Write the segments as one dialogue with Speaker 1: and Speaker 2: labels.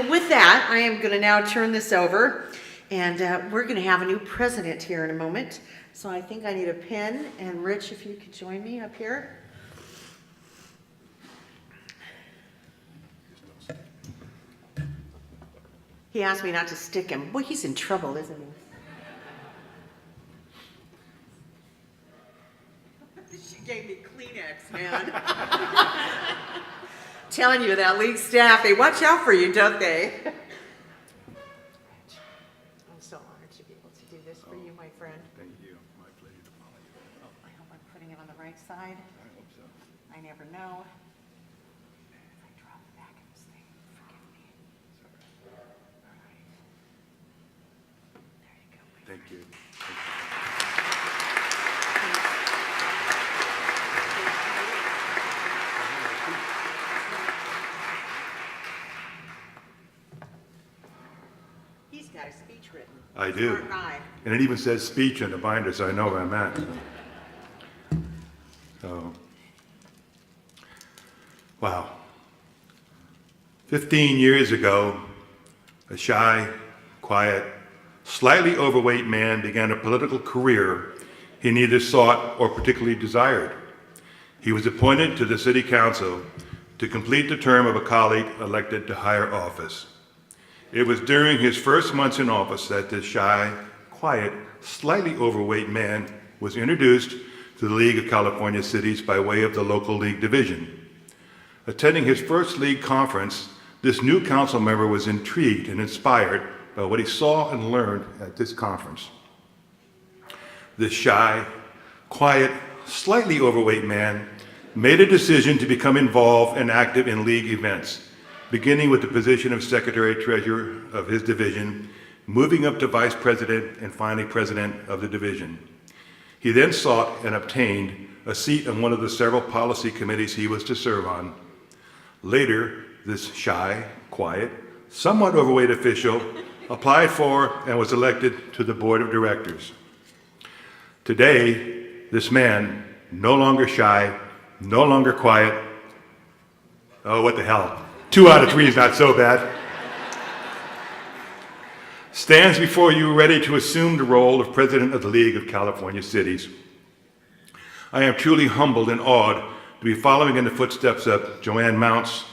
Speaker 1: with that, I am going to now turn this over, and we're going to have a new president here in a moment. So I think I need a pen, and Rich, if you could join me up here. He asked me not to stick him. Boy, he's in trouble, isn't he? She gave me Kleenex, man. Telling you that league staff, they watch out for you, don't they? I'm so honored to be able to do this for you, my friend.
Speaker 2: Thank you. My pleasure to follow you.
Speaker 1: I hope I'm putting it on the right side.
Speaker 2: I hope so.
Speaker 1: I never know. If I drop the back of this thing, forgive me. All right. There you go.
Speaker 2: Thank you.
Speaker 1: He's got a speech written.
Speaker 2: I do.
Speaker 1: Smart guy.
Speaker 2: And it even says speech in the binder, so I know where I'm at. So, wow. 15 years ago, a shy, quiet, slightly overweight man began a political career he neither sought or particularly desired. He was appointed to the city council to complete the term of a colleague elected to higher office. It was during his first months in office that this shy, quiet, slightly overweight man was introduced to the League of California Cities by way of the local league division. Attending his first league conference, this new council member was intrigued and inspired by what he saw and learned at this conference. This shy, quiet, slightly overweight man made a decision to become involved and active in league events, beginning with the position of secretary-treasurer of his division, moving up to vice president, and finally president of the division. He then sought and obtained a seat on one of the several policy committees he was to serve on. Later, this shy, quiet, somewhat overweight official applied for and was elected to the board of directors. Today, this man, no longer shy, no longer quiet, oh, what the hell, 2 out of 3 is not so bad, stands before you ready to assume the role of President of the League of California Cities. I am truly humbled and awed to be following in the footsteps of Joanne Mounts,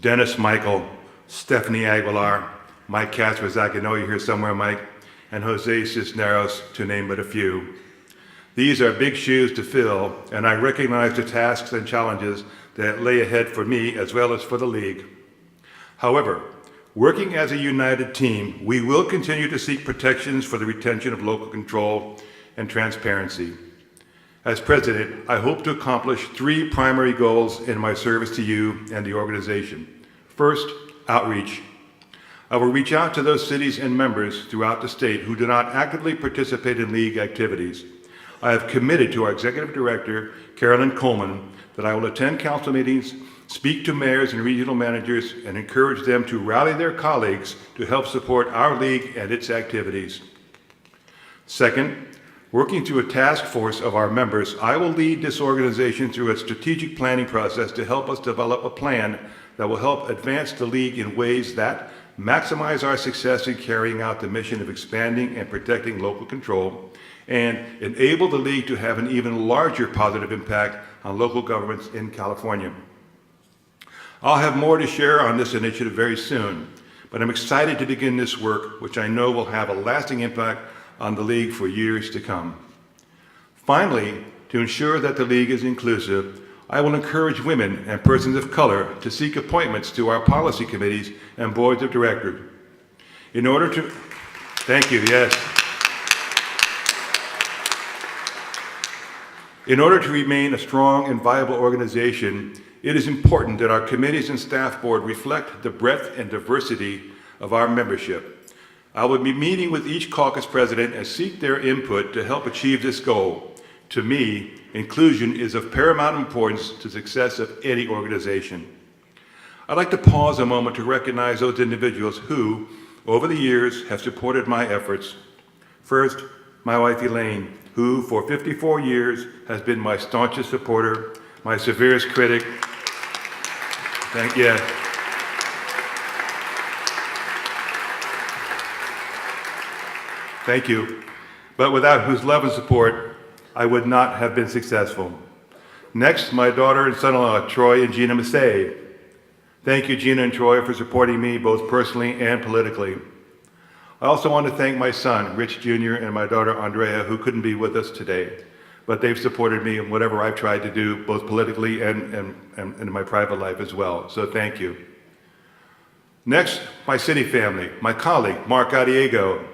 Speaker 2: Dennis Michael, Stephanie Aguilar, Mike Kasperzak, I know you're here somewhere, Mike, and Jose Cisneros, to name but a few. These are big shoes to fill, and I recognize the tasks and challenges that lay ahead for me as well as for the League. However, working as a united team, we will continue to seek protections for the retention of local control and transparency. As president, I hope to accomplish 3 primary goals in my service to you and the organization. First, outreach. I will reach out to those cities and members throughout the state who do not actively participate in League activities. I have committed to our executive director, Carolyn Coleman, that I will attend council meetings, speak to mayors and regional managers, and encourage them to rally their colleagues to help support our league and its activities. Second, working through a task force of our members, I will lead this organization through a strategic planning process to help us develop a plan that will help advance the league in ways that maximize our success in carrying out the mission of expanding and protecting local control, and enable the league to have an even larger positive impact on local governments in California. I'll have more to share on this initiative very soon, but I'm excited to begin this work, which I know will have a lasting impact on the league for years to come. Finally, to ensure that the league is inclusive, I will encourage women and persons of color to seek appointments to our policy committees and boards of directors. In order to, thank you, yes. In order to remain a strong and viable organization, it is important that our committees and staff board reflect the breadth and diversity of our membership. I will be meeting with each caucus president and seek their input to help achieve this goal. To me, inclusion is of paramount importance to the success of any organization. I'd like to pause a moment to recognize those individuals who, over the years, have supported my efforts. First, my wife Elaine, who for 54 years has been my staunchest supporter, my severest critic. Thank you. Thank you. But without whose love and support, I would not have been successful. Next, my daughter and son-in-law, Troy and Gina Massey. Thank you, Gina and Troy, for supporting me both personally and politically. I also want to thank my son, Rich Jr., and my daughter, Andrea, who couldn't be with us today, but they've supported me in whatever I've tried to do, both politically and in my private life as well, so thank you. Next, my city family, my colleague, Mark Gadiego,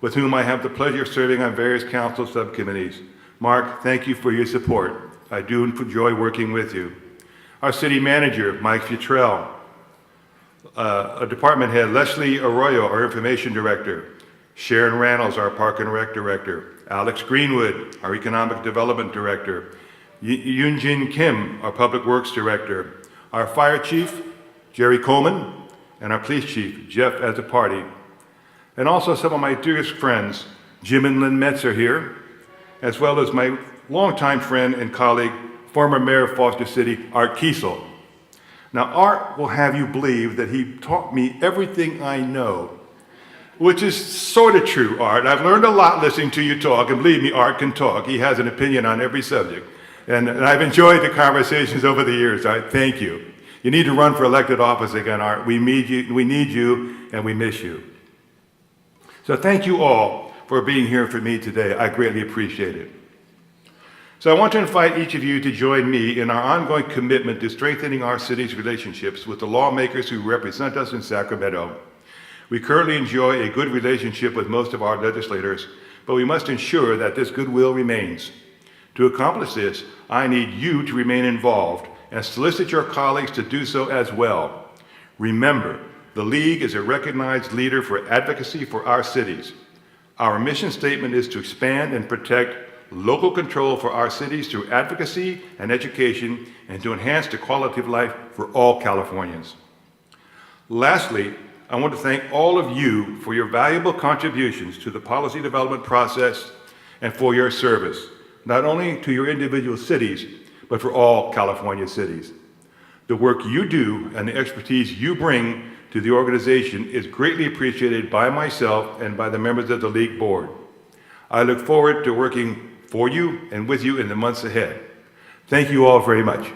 Speaker 2: with whom I have the pleasure of serving on various council subcommittees. Mark, thank you for your support. I do enjoy working with you. Our city manager, Mike Futrell, a department head, Leslie Arroyo, our information director, Sharon Reynolds, our park and rec director, Alex Greenwood, our economic development director, Yoonjin Kim, our public works director, our fire chief, Jerry Coleman, and our police chief, Jeff Azzapardi, and also some of my dearest friends, Jim and Lynn Metz are here, as well as my longtime friend and colleague, former mayor of Foster City, Art Kiesel. Now, Art will have you believe that he taught me everything I know, which is sort of true, Art. I've learned a lot listening to you talk, and believe me, Art can talk. He has an opinion on every subject. And I've enjoyed the conversations over the years. I thank you. You need to run for elected office again, Art. We need you, and we miss you. So thank you all for being here for me today. I greatly appreciate it. So I want to invite each of you to join me in our ongoing commitment to strengthening our city's relationships with the lawmakers who represent us in Sacramento. We currently enjoy a good relationship with most of our legislators, but we must ensure that this goodwill remains. To accomplish this, I need you to remain involved and solicit your colleagues to do so as well. Remember, the League is a recognized leader for advocacy for our cities. Our mission statement is to expand and protect local control for our cities through advocacy and education, and to enhance the quality of life for all Californians. Lastly, I want to thank all of you for your valuable contributions to the policy development process and for your service, not only to your individual cities, but for all California cities. The work you do and the expertise you bring to the organization is greatly appreciated by myself and by the members of the League Board. I look forward to working for you and with you in the months ahead. Thank you all very much.